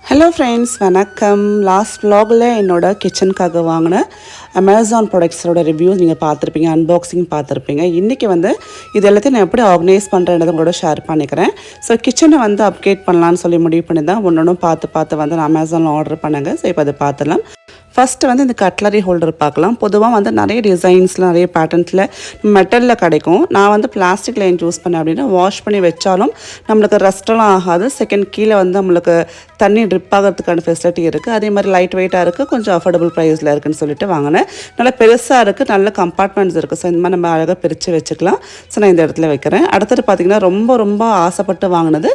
Hello friends, வணக்கம். Last vlogல என்னோட கிச்சனுக்காக வாங்கின அமேசான் ப்ராடக்ட்ஸோட ரிவ்யூஸ் நீங்கள் பார்த்துருப்பீங்க, அன்பாக்சிங் பார்த்துருப்பீங்க. இன்றைக்கி இது எல்லாத்தையும் நான் எப்படி ஆர்கனைஸ் பண்ணுறேன்றதை உங்களோட ஷேர் பண்ணிக்கிறேன். ஸோ கிச்சனை அப்கிரேட் பண்ணலான்னு சொல்லி முடிவு பண்ணி தான் ஒன்று பார்த்து நான் அமேசானில் ஆர்டர் பண்ணுங்க. ஸோ இப்போ அதை பார்த்துடலாம். ஃபஸ்ட்டு இந்த கட்லரி ஹோல்டர் பார்க்கலாம். பொதுவாக நிறைய டிசைன்ஸில் நிறைய பேட்டர்ன்ஸில் மெட்டலில் கிடைக்கும். நான் பிளாஸ்டிக் லைன் சூஸ் பண்ணேன் அப்படின்னா வாஷ் பண்ணி வச்சாலும் நம்மளுக்கு ரஸ்டெல்லாம் ஆகாது. செகண்ட் கீழே நம்மளுக்கு தண்ணி ட்ரிப் ஆகிறதுக்கான ஃபெசிலிட்டி இருக்குது. அதே மாதிரி லைட் வெயிட்டாக இருக்குது, கொஞ்சம் அஃபோர்டபுள் ப்ரைஸில் இருக்குதுன்னு சொல்லிட்டு வாங்கினேன். நல்லா பெருசாக இருக்குது, நல்ல கம்பார்ட்மெண்ட்ஸ் இருக்குது. ஸோ இந்த மாதிரி நம்ம அழகாக பிரித்து வச்சுக்கலாம். ஸோ நான் இந்த இடத்துல வைக்கிறேன். அடுத்தது பார்த்திங்கன்னா ரொம்ப ஆசைப்பட்டு வாங்கினது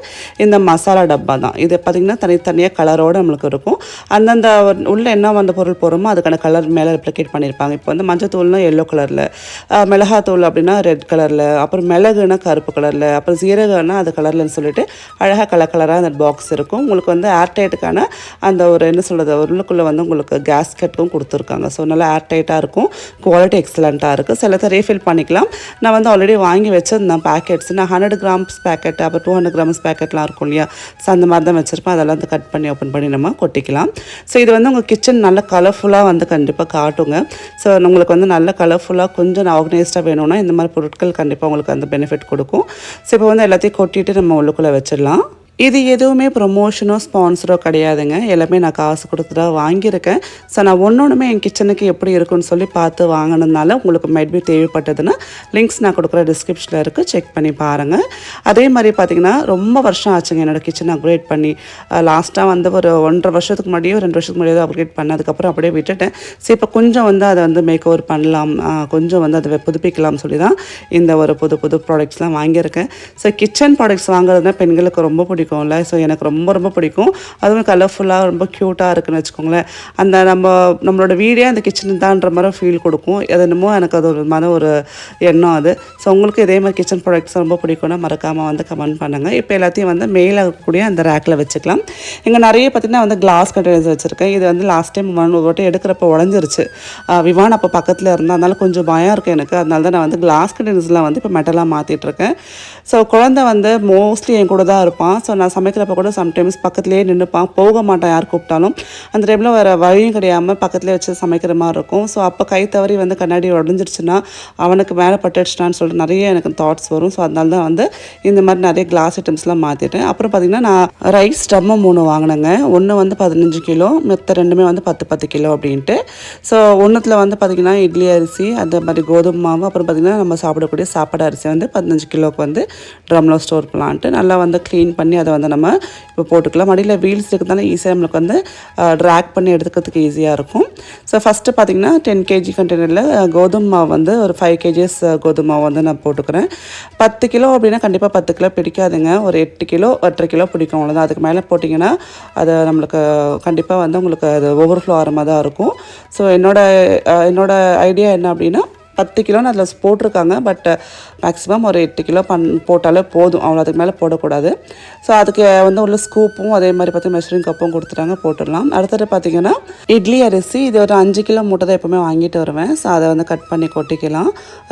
இந்த மசாலா டப்பா தான். இது பார்த்திங்கன்னா தனித்தனியாக கலரோடு நம்மளுக்கு இருக்கும். அந்தந்த உள்ளே என்ன பொருள் போகிறோமோ அதுக்கான கலர் மேலே ரெப்ளிகேட் பண்ணியிருப்பாங்க. இப்போ மஞ்சத்தூள்னா எல்லோ கலரில், மிளகாத்தூள் அப்படின்னா ரெட் கலரில், அப்புறம் மிளகுனா கருப்பு கலரில், அப்புறம் சீரகம்னா அது கலர்லன்னு சொல்லிட்டு அழகாக கலராக அந்த பாக்ஸ் இருக்கும். உங்களுக்கு ஏர்டைட்டுக்கான அந்த ஒரு என்ன சொல்கிறது, உள்ளுக்குள்ளே உங்களுக்கு கேஸ்கெட்டும் கொடுத்துருக்காங்க. ஸோ நல்லா ஏர்டைட்டாக இருக்கும், குவாலிட்டி எக்ஸலண்ட்டாக இருக்குது. சிலத்தை ரீஃபில் பண்ணிக்கலாம். நான் ஆல்ரெடி வாங்கி வச்சிருந்தேன் பேக்கெட்ஸ். நான் 100 கிராம்ஸ் பேக்கெட், அப்புறம் 200 கிராம்ஸ் பேக்கெட்லாம் இருக்கும் இல்லையா, ஸோ அந்த மாதிரி தான் வச்சுருப்பேன். அதெல்லாம் கட் பண்ணி ஓப்பன் பண்ணி நம்ம கொட்டிக்கலாம். ஸோ இது உங்கள் கிச்சன் நல்ல கலர்ஃபுல்லாக கண்டிப்பாக காட்டுங்க. ஸோ உங்களுக்கு நல்ல கலர்ஃபுல்லாக கொஞ்சம் ஆர்கனைஸ்டாக வேணும்னா இந்த மாதிரி பொருட்கள் கண்டிப்பாக உங்களுக்கு அந்த பெனிஃபிட் கொடுக்கும். ஸோ இப்போ எல்லாத்தையும் கொட்டிட்டு நம்ம உள்ளுக்குள்ளே வச்சிடலாம். இது எதுவுமே ப்ரொமோஷனோ ஸ்பான்சரோ கிடையாதுங்க. எல்லாமே நான் காசு கொடுத்து தான் வாங்கியிருக்கேன். ஸோ நான் ஒன்றுமே என் கிச்சனுக்கு எப்படி இருக்குன்னு சொல்லி பார்த்து வாங்கினதுனால உங்களுக்கு மைட்பி தேவைப்பட்டதுன்னா லிங்க்ஸ் நான் கொடுக்குற டிஸ்கிரிப்ஷனில் இருக்குது, செக் பண்ணி பாருங்கள். அதே மாதிரி பார்த்திங்கன்னா ரொம்ப வருஷம் ஆச்சுங்க என்னோடய கிச்சனை அப்கிரேட் பண்ணி. லாஸ்ட்டாக ஒரு 1.5 வருஷத்துக்கு முன்னாடியோ 2 வருஷத்துக்கு முன்னாடியோ அப்கிரேட் பண்ணதுக்கப்புறம் அப்படியே விட்டுட்டேன். ஸோ இப்போ கொஞ்சம் அதை மேக் ஓவர் பண்ணலாம், கொஞ்சம் அதை புதுப்பிக்கலாம்னு சொல்லி தான் இந்த ஒரு புது ப்ராடக்ட்ஸ்லாம் வாங்கியிருக்கேன். ஸோ கிச்சன் ப்ராடக்ட்ஸ் வாங்குறதுனா பெண்களுக்கு ரொம்ப பிடிக்கும். ஸோ எனக்கு ரொம்ப பிடிக்கும். அதுவும் கலர்ஃபுல்லாக ரொம்ப க்யூட்டாக இருக்குன்னு வச்சுக்கோங்களேன். அந்த நம்மளோட வீடே அந்த கிச்சன் தான்ற மாதிரி ஃபீல் கொடுக்கும். அது என்னமோ எனக்கு அது ஒரு ஒரு எண்ணம் அது. ஸோ உங்களுக்கு இதே மாதிரி கிச்சன் ப்ராடக்ட்ஸ் ரொம்ப பிடிக்கும்னா மறக்காமல் கமெண்ட் பண்ணுங்கள். இப்போ எல்லாத்தையும் மேலே இருக்கக்கூடிய அந்த ரேக்கில் வச்சுக்கலாம். இங்கே நிறைய பார்த்திங்கன்னா கிளாஸ் கண்டெய்னர்ஸ் வச்சுருக்கேன். இது லாஸ்ட் டைம் ஒரு எடுக்கிறப்ப உடஞ்சிருச்சு. விவான் அப்போ பக்கத்தில் இருந்தால், அதனால கொஞ்சம் பயம் இருக்குது எனக்கு. அதனால தான் நான் கிளாஸ் கண்டெய்னர்ஸ்லாம் இப்போ மெட்டலாக மாற்றிட்டுருக்கேன். ஸோ குழந்தை மோஸ்ட்லி என் கூட தான் இருப்பான். ஸோ நான் சமைக்கிறப்ப கூட சம்டைம்ஸ் பக்கத்துலேயே நின்றுப்பான், போக மாட்டான் யார் கூப்பிட்டாலும். அந்த டைமில் வேறு வழியும் கிடையாமல் பக்கத்துலேயே வச்சு சமைக்கிற மாதிரி இருக்கும். ஸோ அப்போ கை தவறி கண்ணாடி உடஞ்சிருச்சுன்னா அவனுக்கு மேலே பட்டுடுச்சுனான்னு சொல்லிட்டு நிறைய எனக்கு தாட்ஸ் வரும். ஸோ அதனால தான் இந்த மாதிரி நிறைய கிளாஸ் ஐட்டம்ஸ்லாம் மாற்றிட்டேன். அப்புறம் பார்த்திங்கன்னா நான் ரைஸ் டம்மு 3 வாங்கினேங்க. ஒன்று 15 கிலோ, மற்ற ரெண்டுமே 10 கிலோ அப்படின்ட்டு. ஸோ ஒன்றுத்தில் பார்த்திங்கன்னா இட்லி அரிசி, அந்த மாதிரி கோதுமை மாவு, அப்புறம் பார்த்திங்கன்னா நம்ம சாப்பிடக்கூடிய சாப்பாடு அரிசி 15 கிலோவுக்கு ட்ரம்மில் ஸ்டோர் பண்ணலான்ட்டு நல்லா க்ளீன் பண்ணி அதை நம்ம இப்போ போட்டுக்கலாம். மடியில் வீல்ஸ் இருக்கிறதால ஈஸியாக நம்மளுக்கு ட்ராக் பண்ணி எடுத்துக்கிறதுக்கு ஈஸியாக இருக்கும். ஸோ ஃபஸ்ட்டு பார்த்திங்கன்னா 10 kg கண்டெய்னரில் கோதுமை மாவு ஒரு 5 kgs கோதுமை மாவு நான் போட்டுக்கிறேன். 10 கிலோ அப்படின்னா கண்டிப்பாக 10 கிலோ பிடிக்காதுங்க. ஒரு 8 கிலோ 8.5 கிலோ பிடிக்கும், அவ்வளோதான். அதுக்கு மேலே போட்டிங்கன்னா அது நம்மளுக்கு கண்டிப்பாக உங்களுக்கு அது ஓவர்ஃப்ளோ ஆகிற மாதிரி தான் இருக்கும். ஸோ என்னோட ஐடியா என்ன அப்படின்னா 10 கிலோன்னு அதில் போட்டிருக்காங்க. பட் மேக்ஸிமம் ஒரு 8 கிலோ போட்டாலே போதும், அவ்வளோ அதுக்கு மேலே போடக்கூடாது. ஸோ அதுக்கு உள்ள ஸ்கூப்பும் அதே மாதிரி மெஷரிங் கப்பும் கொடுத்துட்டாங்க, போட்டுடலாம். அடுத்தது பார்த்திங்கன்னா இட்லி அரிசி, இது ஒரு 5 கிலோ மூட்டை தான் எப்போவுமே வாங்கிட்டு வருவேன். ஸோ அதை கட் பண்ணி கொட்டிக்கலாம்.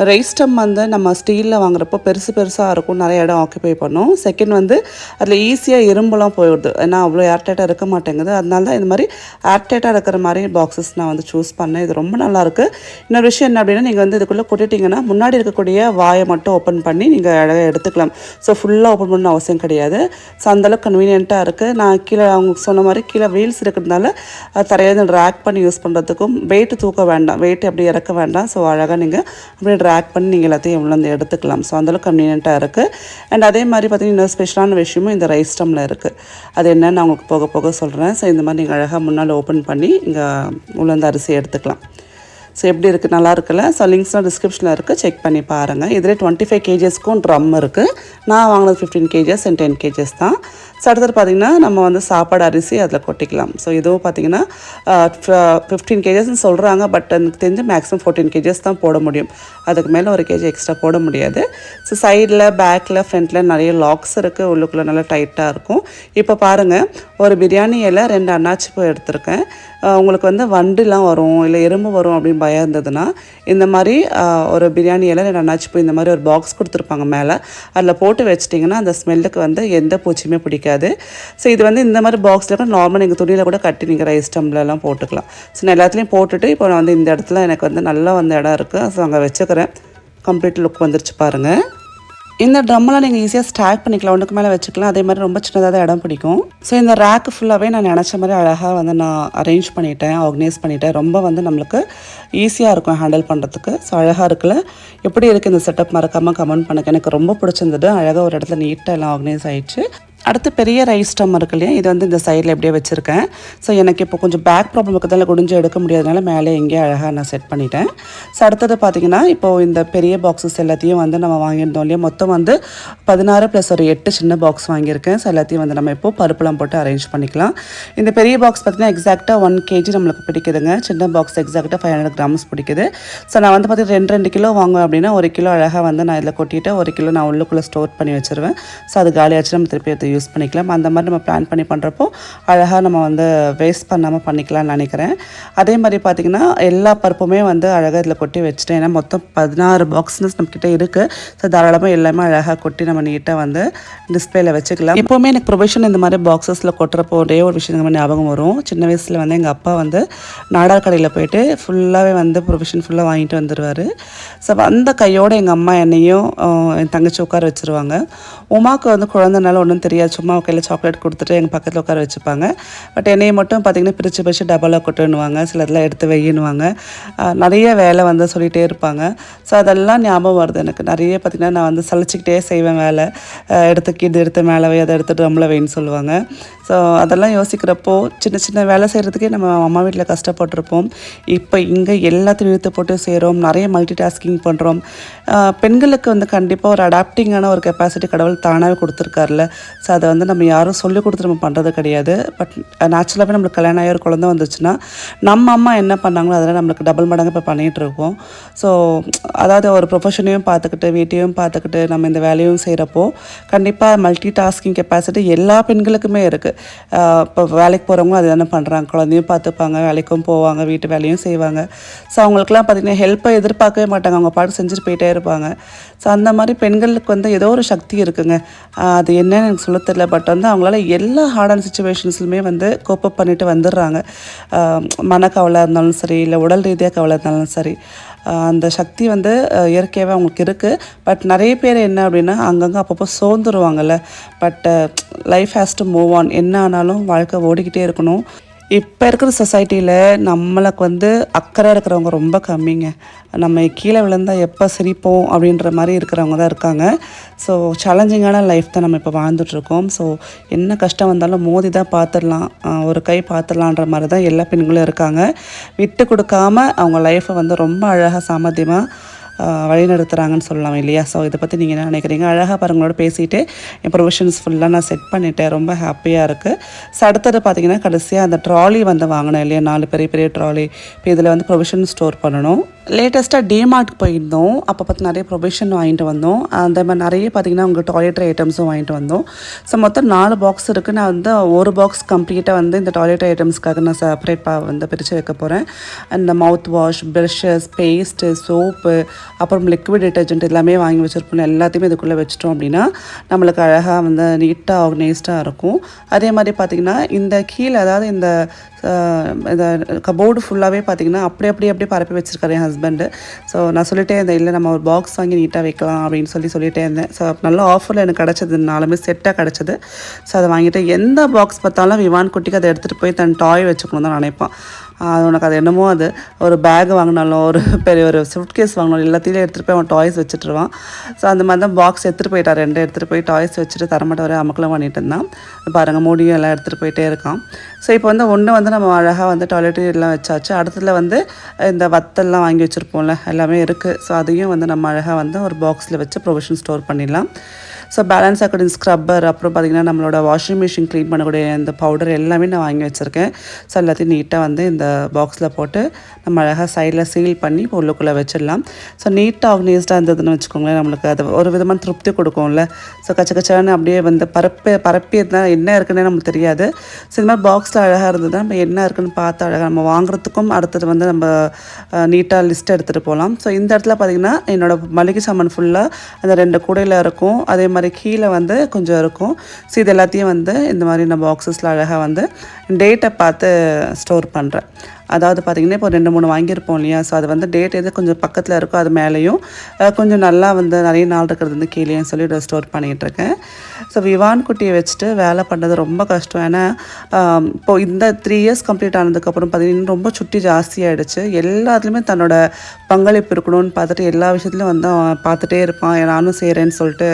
ரைஸ் டம் நம்ம ஸ்டீலில் வாங்குறப்போ பெருசாக இருக்கும், நிறைய இடம் ஆக்குபை பண்ணும். செகண்ட் அதில் ஈஸியாக இரும்பெல்லாம் போயிடுது, ஏன்னா அவ்வளோ ஏர்டைட்டாக இருக்க மாட்டேங்குது. அதனால தான் இந்த மாதிரி ஏர்டைட்டாக இருக்கிற மாதிரி பாக்ஸஸ் நான் சூஸ் பண்ணேன். இது ரொம்ப நல்லாயிருக்கு. இன்னொரு விஷயம் என்ன அப்படின்னா, நீங்கள் இதுக்குள்ளே கொட்டிட்டிங்கன்னா முன்னாடி இருக்கக்கூடிய வாயை மட்டும் ஓப்பன் பண்ணி நீங்கள் அழகாக எடுத்துக்கலாம். ஸோ ஃபுல்லாக ஓப்பன் பண்ண அவசியம் கிடையாது. ஸோ அந்தளவுக்கு கன்வீனியண்ட்டாக இருக்குது. நான் கீழே அவங்க சொன்ன மாதிரி கீழே வீல்ஸ் இருக்கிறதுனால தரையாக ட்ராக் பண்ணி யூஸ் பண்ணுறதுக்கும் வெயிட்டு தூக்க வேண்டாம், வெயிட் அப்படி இறக்க வேண்டாம். ஸோ அழகாக நீங்கள் அப்படியே ட்ராக் பண்ணி நீங்கள் எல்லாத்தையும் எவ்வளோ எடுத்துக்கலாம். ஸோ அந்தளவுக்கு கன்வீனியண்ட்டாக இருக்குது. அண்ட் அதே மாதிரி பார்த்திங்கன்னா இன்னொரு ஸ்பெஷலான விஷயமும் இந்த ரைஸ் டம்மில் இருக்குது. அது என்னன்னு நான் உங்களுக்கு போக போக சொல்கிறேன். ஸோ இந்த மாதிரி நீங்கள் அழகாக முன்னால் ஓப்பன் பண்ணி இங்கே உள்ள அரிசி எடுத்துக்கலாம். ஸோ எப்படி இருக்குது, நல்லா இருக்குல்ல? ஸோ லிங்க்ஸ்லாம் டிஸ்கிரிப்ஷனில் இருக்குது, செக் பண்ணி பாருங்கள். இதில் 25 kgsக்கும் ட்ரம் இருக்குது. நான் வாங்கினது 15 kgs அண்ட் 10 kgs தான். ஸோ அடுத்தது பார்த்திங்கன்னா நம்ம சாப்பாடு அரிசி அதில் கொட்டிக்கலாம். ஸோ இதுவும் பார்த்திங்கன்னா 15 kgsன்னு சொல்கிறாங்க. பட் எனக்கு தெரிஞ்சு மேக்ஸிமம் 14 kgs தான் போட முடியும், அதுக்கு மேலே 1 kg எக்ஸ்ட்ரா போட முடியாது. ஸோ சைடில், பேக்கில், ஃப்ரண்ட்டில் நிறைய லாக்ஸ் இருக்குது, உள்ளுக்குள்ளே நல்லா டைட்டாக இருக்கும். இப்போ பாருங்கள், ஒரு பிரியாணி இலை 2 அன்னாச்சி பூ எடுத்திருக்கேன். உங்களுக்கு வண்டுலாம் வரும், இல்லை எறும்பு வரும் அப்படின்னு பயம் இருந்ததுன்னா இந்த மாதிரி ஒரு பிரியாணி இலை நன்னாச்சு போய் இந்த மாதிரி ஒரு பாக்ஸ் கொடுத்துருப்பாங்க மேலே, அதில் போட்டு வச்சிட்டிங்கன்னா அந்த ஸ்மெல்லுக்கு வந்து எந்த பூச்சியுமே பிடிக்காது. ஸோ இது வந்து இந்த மாதிரி பாக்ஸில் கூட நார்மலாக நீங்கள் துணியில் கூட கட்டி நீங்கள் ரைஸ் டம்ளர்லாம் போட்டுக்கலாம். ஸோ நான் எல்லாத்துலேயும் போட்டுட்டு இப்போ நான் வந்து இந்த இடத்துல எனக்கு வந்து நல்லா வந்து இடம் இருக்குது, ஸோ அங்கே வச்சுக்கிறேன். கம்ப்ளீட் லுக் வந்துருச்சு பாருங்கள். இந்த ட்ரம்மெலாம் நீங்கள் ஈஸியாக ஸ்டாக் பண்ணிக்கலாம், ஒன்றுக்கு மேலே வச்சுக்கலாம். அதே மாதிரி ரொம்ப சின்னதாக தான் இடம் பிடிக்கும். ஸோ இந்த ரேக்கு ஃபுல்லாகவே நான் நினச்ச மாதிரி அழகாக வந்து நான் அரேஞ்ச் பண்ணிட்டேன், ஆர்கனைஸ் பண்ணிட்டேன். ரொம்ப வந்து நம்மளுக்கு ஈஸியாக இருக்கும் ஹேண்டில் பண்ணுறதுக்கு. ஸோ அழகாக இருக்குல்ல, எப்படி இருக்குது இந்த செட்டப் மறக்காமல் கமெண்ட் பண்ணுங்கள். எனக்கு ரொம்ப பிடிச்சிருந்தது. அழகாக ஒரு இடத்துல நீட்டாக எல்லாம் ஆர்கனைஸ் ஆகிடுச்சு. அடுத்து பெரிய ரைஸ் ஸ்டம் இருக்கு இல்லையா, இது வந்து இந்த சைடில் எப்படியே வச்சுருக்கேன். ஸோ எனக்கு இப்போ கொஞ்சம் பேக் ப்ராப்ளம் இருக்கிறதால குடிஞ்சு எடுக்க முடியாதனால மேலே எங்கேயே அழகாக நான் செட் பண்ணிட்டேன். ஸோ அடுத்தது பார்த்திங்கன்னா இப்போது இந்த பெரிய பாக்ஸஸ் எல்லாத்தையும் வந்து நம்ம வாங்கியிருந்தோம் இல்லையா, மொத்தம் வந்து 16 + ஒரு 8 சின்ன பாக்ஸ் வாங்கியிருக்கேன். ஸோ எல்லாத்தையும் வந்து நம்ம இப்போது பருப்புலாம் போட்டு அரேஞ்ச் பண்ணிக்கலாம். இந்த பெரிய பாக்ஸ் பார்த்திங்கன்னா எக்ஸாக்டாக 1 kg நம்மளுக்கு பிடிக்குதுங்க. சின்ன பாக்ஸ் எக்ஸாக்டாக 500 grams பிடிக்குது. ஸோ நான் வந்து பார்த்திங்கன்னா 2 கிலோ வாங்குவேன் அப்படின்னா 1 கிலோ அழகாக வந்து நான் இதில் கொட்டிட்டு 1 கிலோ நான் உள்ளுக்குள்ளே ஸ்டோர் பண்ணி வச்சுருவேன். ஸோ அது காலியாச்சு நம்ம திருப்பி எடுத்து யூஸ் பண்ணிக்கலாம். அந்த மாதிரி நம்ம பிளான் பண்ணி பண்ணுறப்போ அழகாக நம்ம வந்து வேஸ்ட் பண்ணாமல் பண்ணிக்கலாம்னு நினைக்கிறேன். அதே மாதிரி பார்த்திங்கன்னா எல்லா பருப்புமே வந்து அழகாக இதில் கொட்டி வச்சுட்டேன். ஏன்னா மொத்தம் 16 பாக்ஸ்னஸ் நம்மக்கிட்ட இருக்குது. ஸோ தாராளமாக எல்லாமே அழகாக கொட்டி நம்ம நீட்டாக வந்து டிஸ்பிளேயில் வச்சுக்கலாம். எப்போவுமே எனக்கு ப்ரொவிஷன் இந்த மாதிரி பாக்ஸஸில் கொட்டுறப்போ ஒரே ஒரு விஷயம் நம்ம ஞாபகம் வரும். சின்ன வயசில் வந்து எங்கள் அப்பா வந்து நாடார் கடையில் போயிட்டு ஃபுல்லாகவே வந்து ப்ரொவிஷன் ஃபுல்லாக வாங்கிட்டு வந்துடுவார். ஸோ அந்த கையோடு எங்கள் அம்மா என்னையும் என் தங்கச்சி உட்கார வச்சுருவாங்க. உமாவுக்கு வந்து குழந்தைனால ஒன்றும் தெரியாது, சும்மா கையில் சாக்லேட் கொடுத்துட்டு எங்கள் பக்கத்தில் உட்கார வச்சுப்பாங்க. பட் என்னையை மட்டும் பார்த்திங்கன்னா பிரித்து டபுளாக கொட்டுன்னுவாங்க, சில இதெல்லாம் எடுத்து வையின்னுவாங்க. நிறைய வேலை வந்து சொல்லிகிட்டே இருப்பாங்க. ஸோ அதெல்லாம் ஞாபகம் வருது எனக்கு. நிறைய பார்த்திங்கன்னா நான் வந்து சலிச்சிக்கிட்டே செய்வேன் வேலை. இது எடுத்து மேலே வை, அதை எடுத்து ட்ரம்மில் வைன்னு சொல்லுவாங்க. ஸோ அதெல்லாம் யோசிக்கிறப்போ சின்ன சின்ன வேலை செய்கிறதுக்கே நம்ம அம்மா வீட்டில் கஷ்டப்பட்டிருப்போம். இப்போ இங்கே எல்லாத்தையும் இழுத்து போட்டு செய்கிறோம், நிறைய மல்டி டாஸ்கிங் பண்ணுறோம். பெண்களுக்கு வந்து கண்டிப்பாக ஒரு அடாப்டிங்கான ஒரு கெப்பாசிட்டி கடவுள் தானாகவே கொடுத்துருக்காருல. ஸோ அதை வந்து நம்ம யாரும் சொல்லிக் கொடுத்து நம்ம பண்ணுறது கிடையாது. பட் நேச்சுரலாகவே நம்மளுக்கு கல்யாணம் ஆகி ஒரு குழந்தை வந்துச்சுன்னா நம்ம அம்மா என்ன பண்ணாங்களோ அதெல்லாம் நம்மளுக்கு டபுள் மடங்கு இப்போ பண்ணிகிட்ருக்கோம். ஸோ அதாவது ஒரு ப்ரொஃபஷனையும் பார்த்துக்கிட்டு வீட்டையும் பார்த்துக்கிட்டு நம்ம இந்த வேலையும் செய்கிறப்போ கண்டிப்பாக மல்டி டாஸ்கிங் கெப்பாசிட்டி எல்லா பெண்களுக்குமே இருக்குது. இப்போ வேலைக்கு போகிறவங்களும் அது தானே பண்ணுறாங்க, குழந்தையும் பார்த்துப்பாங்க, வேலைக்கும் போவாங்க, வீட்டு வேலையும் செய்வாங்க. ஸோ அவங்களுக்குலாம் பார்த்திங்கன்னா ஹெல்ப்பை எதிர்பார்க்கவே மாட்டாங்க, அவங்க பாட்டு செஞ்சுட்டு போயிட்டே இருப்பாங்க. ஸோ அந்த மாதிரி பெண்களுக்கு வந்து ஏதோ ஒரு சக்தி இருக்குங்க. அது என்னன்னு எனக்கு சொல்ல தெரியல. பட் வந்து அவங்களால எல்லா ஹார்டான சுச்சுவேஷன்ஸ்லுமே வந்து கோப்பப் பண்ணிட்டு வந்துடுறாங்க. மனக்கவலை இருந்தாலும் சரி, இல்லை உடல் ரீதியாக கவலை இருந்தாலும் சரி, அந்த சக்தி வந்து இயற்கையாகவே அவங்களுக்கு இருக்குது. பட் நிறைய பேர் என்ன அப்படின்னா அங்கங்கே அப்பப்போ சோர்ந்துருவாங்கல்ல. But life has to move on. என்ன ஆனாலும் வாழ்க்கை ஓடிக்கிட்டே இருக்கணும். இப்போ இருக்கிற சொசைட்டியில் நம்மளுக்கு வந்து அக்கறை இருக்கிறவங்க ரொம்ப கம்மிங்க. நம்ம கீழே விழுந்தால் எப்போ சிரிப்போம் அப்படின்ற மாதிரி இருக்கிறவங்க தான் இருக்காங்க. ஸோ சேலஞ்சிங்கான லைஃப் தான் நம்ம இப்போ வாழ்ந்துட்டுருக்கோம். ஸோ என்ன கஷ்டம் வந்தாலும் மோதி தான் பார்த்துடலாம், ஒரு கை பார்த்துடலான்ற மாதிரி தான் எல்லா பெண்களும் இருக்காங்க. விட்டு கொடுக்காமல் அவங்க லைஃப்பை வந்து ரொம்ப அழகாக சாமர்த்தியமாக வழிநடத்துகிறாங்கன்னு சொல்லலாம் இல்லையா. ஸோ இதை பற்றி நீங்கள் என்ன நினைக்கிறீங்க? அழகாக பாருங்களோட பேசிவிட்டு என் ப்ரொவிஷன்ஸ் ஃபுல்லாக நான் செட் பண்ணிவிட்டேன். ரொம்ப ஹாப்பியாக இருக்குது. ஸோ அடுத்தது பார்த்திங்கன்னா கடைசியாக அந்த ட்ராலி வந்து வாங்கினேன் இல்லையா, 4 பெரிய பெரிய ட்ராலி. இப்போ இதில் வந்து ப்ரொவிஷன் ஸ்டோர் பண்ணணும். லேட்டஸ்ட்டாக டிமார்ட்டுக்கு போயிருந்தோம். அப்போ பார்த்து நிறைய ப்ரொவிஷன் வாங்கிட்டு வந்தோம். அந்த மாதிரி நிறைய பார்த்திங்கன்னா உங்கள் டாய்லெட்ரி ஐட்டம்ஸும் வாங்கிட்டு வந்தோம். ஸோ மொத்தம் 4 பாக்ஸ் இருக்குது. நான் வந்து ஒரு பாக்ஸ் கம்ப்ளீட்டாக வந்து இந்த டாய்லெட்ரி ஐட்டம்ஸ்க்காக நான் செப்பரேட்டாக வந்து பிரித்து வைக்க போகிறேன். அந்த mouth wash, brushes, paste, soap, அப்புறம் லிக்விட் டிட்டர்ஜென்ட் எல்லாமே வாங்கி வச்சுருப்போம். எல்லாத்தையுமே இதுக்குள்ளே வச்சிட்டோம் அப்படின்னா நம்மளுக்கு அழகாக வந்து நீட்டாக ஆர்கனைஸ்டாக இருக்கும். அதே மாதிரி பார்த்திங்கன்னா இந்த கீழே அதாவது இந்த கபோர்டு ஃபுல்லாகவே பார்த்திங்கன்னா அப்படியே பரப்பி வச்சுருக்காரு என் ஹஸ்பண்டு. ஸோ நான் சொல்லிட்டே இருந்தேன், இல்லை நம்ம ஒரு பாக்ஸ் வாங்கி நீட்டாக வைக்கலாம் அப்படின்னு சொல்லிட்டே இருந்தேன். ஸோ நல்ல ஆஃபரில் எனக்கு கிடச்சிது, 4மே செட்டாக கிடச்சிது. ஸோ அதை வாங்கிட்டு எந்த பாக்ஸ் பார்த்தாலும் விவான் குட்டிக்கு அதை எடுத்துகிட்டு போய் தன் டாய் வச்சுக்கணும் தான் நினைப்பான். அது உனக்கு அது என்னமோ அது ஒரு பேக் வாங்கினாலும் ஒரு பெரிய ஒரு சூட்கேஸ் வாங்கினாலும் எல்லாத்தையும் எடுத்துகிட்டு போய் அவன் டாய்ஸ் வச்சுட்டுருவான். ஸோ அந்த மாதிரி தான் பாக்ஸ் எடுத்துகிட்டு போயிட்டார். 2 எடுத்துகிட்டு போய் டாய்ஸ் வச்சுட்டு தரமாட்ட வரை அமக்கலம் பண்ணிட்டு இருந்தான். பாருங்கள் மூடியும் எல்லாம் எடுத்துகிட்டு போயிட்டே இருக்கான். ஸோ இப்போ வந்து ஒன்று வந்து நம்ம அழகாக வந்து டாய்லெட் எல்லாம் வச்சாச்சு. அடுத்ததில் வந்து இந்த வத்தல்லாம் வாங்கி வச்சுருப்போம்ல எல்லாமே இருக்குது. ஸோ அதையும் வந்து நம்ம அழகாக வந்து ஒரு பாக்ஸில் வச்சு ப்ரொவிஷன் ஸ்டோர் பண்ணிடலாம். ஸோ பேலன்ஸ் ஆகக்கூடிய ஸ்க்ரப்பர், அப்புறம் பார்த்திங்கன்னா நம்மளோட வாஷிங் மிஷின் க்ளீன் பண்ணக்கூடிய இந்த பவுடர் எல்லாமே நான் வாங்கி வச்சுருக்கேன். ஸோ எல்லாத்தையும் நீட்டாக வந்து இந்த பாக்ஸில் போட்டு நம்ம அழகாக சைடில் சீல் பண்ணி உள்ளுக்குள்ளே வச்சிடலாம். ஸோ நீட்டாக ஆர்கனைஸ்டாக இருந்ததுன்னு வச்சுக்கோங்களேன், நம்மளுக்கு அது ஒரு விதமான திருப்தி கொடுக்கும்ல. ஸோ கச்சக்கச்சான்னு அப்படியே வந்து பரப்பி இருந்தால் என்ன இருக்குன்னே நமக்கு தெரியாது. ஸோ இந்த மாதிரி பாக்ஸில் அழகாக இருந்தது நம்ம என்ன இருக்குன்னு பார்த்து அழகாக நம்ம வாங்குறதுக்கும் அடுத்தது வந்து நம்ம நீட்டாக லிஸ்ட் எடுத்துகிட்டு போகலாம். ஸோ இந்த இடத்துல பார்த்திங்கன்னா என்னோடய மளிகை சாமான் ஃபுல்லாக அந்த 2 கூடையில் இருக்கும். அதே மாதிரி கீழே வந்து கொஞ்சம் இருக்கும். ஸோ இது எல்லாத்தையும் வந்து இந்த மாதிரி நான் பாக்ஸஸில் அழகாக வந்து டேட்டை பார்த்து ஸ்டோர் பண்ணுறேன். அதாவது பார்த்திங்கன்னா இப்போ 2-3 வாங்கியிருப்போம் இல்லையா, ஸோ அது வந்து டேட் எது கொஞ்சம் பக்கத்தில் இருக்கோ அது மேலேயும், கொஞ்சம் நல்லா வந்து நிறைய நாள் இருக்கிறது வந்து கீழேயும் சொல்லி ஸ்டோர் பண்ணிகிட்ருக்கேன். ஸோ விவான் குட்டியை வச்சுட்டு வேலை பண்ணுறது ரொம்ப கஷ்டம். ஏன்னா இப்போது இந்த 3 இயர்ஸ் கம்ப்ளீட் ஆனதுக்கப்புறம் பார்த்திங்கன்னா ரொம்ப சுட்டி ஜாஸ்தியாகிடுச்சு. எல்லாத்துலேயுமே தன்னோட பங்களிப்பு இருக்கணும்னு பார்த்துட்டு எல்லா விஷயத்துலையும் வந்து அவன் பார்த்துட்டே இருப்பான். நானும் செய்கிறேன்னு சொல்லிட்டு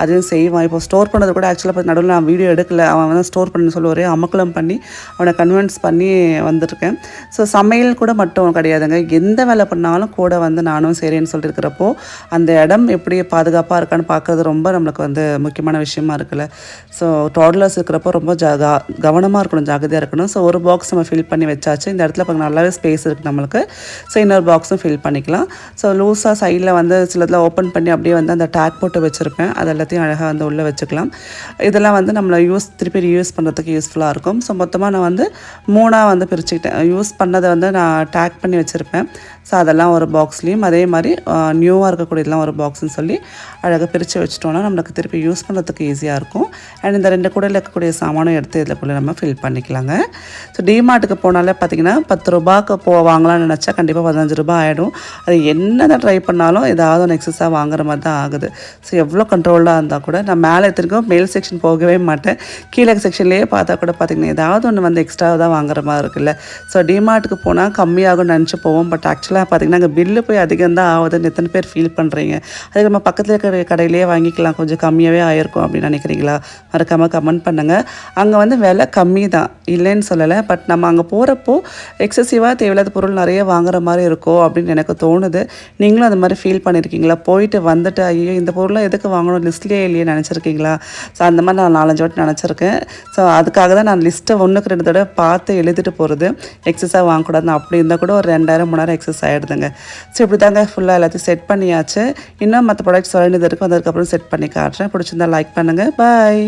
அதையும் செய்வான். இப்போ ஸ்டோர் பண்ணது கூட ஆக்சுவலாக நடுவில் நான் வீடியோ எடுக்கலை. அவன் வந்து ஸ்டோர் பண்ணணும்னு சொல்லி ஒரே அமக்கலம் பண்ணி அவனை கன்வின்ஸ் பண்ணி வந்திருக்கேன். ஸோ சமையல் கூட மட்டும் கிடையாதுங்க, எந்த வேலை பண்ணாலும் கூட வந்து நானும் செய்கிறேன்னு சொல்லியிருக்கிறப்போ அந்த இடம் எப்படி பாதுகாப்பாக இருக்கான்னு பார்க்குறது ரொம்ப நம்மளுக்கு வந்து முக்கியமான விஷயமா இருக்குல்ல. ஸோ டாட்லர்ஸ் இருக்கிறப்போ ரொம்ப கவனமாக இருக்கணும், ஜாகிரதையாக இருக்கணும். ஸோ ஒரு பாக்ஸ் நம்ம ஃபில் பண்ணி வச்சாச்சு. இந்த இடத்துல இப்போ நல்லாவே ஸ்பேஸ் இருக்குது நம்மளுக்கு. ஸோ இன்னொரு பாக்ஸும் ஃபில் பண்ணிக்கலாம். ஸோ லூஸாக சைடில் வந்து சிலதில் ஓப்பன் பண்ணி அப்படியே வந்து அந்த டேக் போட்டு வச்சுருப்பேன். அது எல்லாத்தையும் அழகாக வந்து உள்ளே வச்சுக்கலாம். இதெல்லாம் வந்து நம்மளை திருப்பி யூஸ் பண்ணுறதுக்கு யூஸ்ஃபுல்லாக இருக்கும். ஸோ மொத்தமாக நான் வந்து 3ஆக வந்து பிரிச்சுக்கிட்டேன். யூஸ் பண்ணதை வந்து நான் டேக் பண்ணி வச்சுருப்பேன். ஸோ அதெல்லாம் ஒரு பாக்ஸ்லேயும், அதே மாதிரி நியூவாக இருக்கக்கூடியதெல்லாம் ஒரு பாக்ஸ்ன்னு சொல்லி அழகாக பிரித்து வச்சிட்டோன்னா நம்மளுக்கு திருப்பி யூஸ் பண்ணுறதுக்கு ஈஸியாக இருக்கும். அண்ட் இந்த 2 கூடையில் இருக்கக்கூடிய சாமானும் எடுத்து இதில் நம்ம ஃபில் பண்ணிக்கலாங்க. ஸோ டிமார்ட்டுக்கு போனாலே பார்த்திங்கன்னா 10 ரூபாய்க்கு வாங்கலாம்னு நினச்சா கண்டிப்பாக 15 ரூபாய் ஆகிடும். அது என்ன தான் ட்ரை பண்ணாலும் ஏதாவது ஒன்று எக்ஸஸாக வாங்குற மாதிரி தான் ஆகுது. ஸோ எவ்வளோ கண்ட்ரோல்டாக இருந்தால் கூட நான் மேலே எடுத்துருக்கோம் மேல் செக்ஷன் போகவே மாட்டேன். கீழே செக்ஷன்லேயே பார்த்தா கூட பார்த்திங்கன்னா ஏதாவது ஒன்று வந்து எக்ஸ்ட்ராவாக தான் வாங்குற மாதிரி இருக்குல்ல. ஸோ டிமார்ட்டுக்கு போனால் கம்மியாகும்னு நினச்சி போவோம். பட் ஆக்சுவலாக பார்த்திங்கன்னா அங்கே பில்லு போய் அதிகம் தான் ஆகுதுன்னு எத்தனை பேர் ஃபீல் பண்ணுறீங்க? அதுக்கு நம்ம பக்கத்தில் இருக்கிற கடையிலேயே வாங்கிக்கலாம், கொஞ்சம் கம்மியாகவே ஆகிருக்கும் அப்படின்னு நினைக்கிறீங்களா? மறக்காமல் கமெண்ட் பண்ணுங்கள். அங்கே வந்து விலை கம்மி தான், இல்லைன்னு சொல்லலை. பட் நம்ம அங்கே போகிறப்போ எக்ஸசிவாக தேவையில்லாத பொருள் நிறைய வாங்குற மாதிரி இருக்கும் அப்படின்னு எனக்கு தோணுது. நீங்களும் அந்த மாதிரி ஃபீல் பண்ணியிருக்கீங்களா? போயிட்டு வந்துட்டு ஐயோ இந்த பொருளாக எதுக்கு வாங்கணும் லிஸ்ட்லேயே இல்லையே நினச்சிருக்கீங்களா? ஸோ அந்த மாதிரி நான் 4-5 வாட்டி நினச்சிருக்கேன். ஸோ அதுக்காக தான் நான் லிஸ்ட்டை 1க்கு 2 தடவை பார்த்து எழுதிட்டு போகிறது. எக்ஸஸாக வாங்கக்கூடாதுன்னு அப்படி இருந்தால் கூட ஒரு 2000-3000 எக்ஸஸ் ஆகிடுதுங்க. ஸோ இப்படி தாங்க ஃபுல்லாக எல்லாத்தையும் செட் பண்ணியாச்சு. இன்னும் மற்ற ப்ராடக்ட்ஸ் வேண்டியது இருக்கும், அதுக்கப்புறம் செட் பண்ணி காட்டுறேன். பிடிச்சிருந்தா லைக் பண்ணுங்கள். பாய்.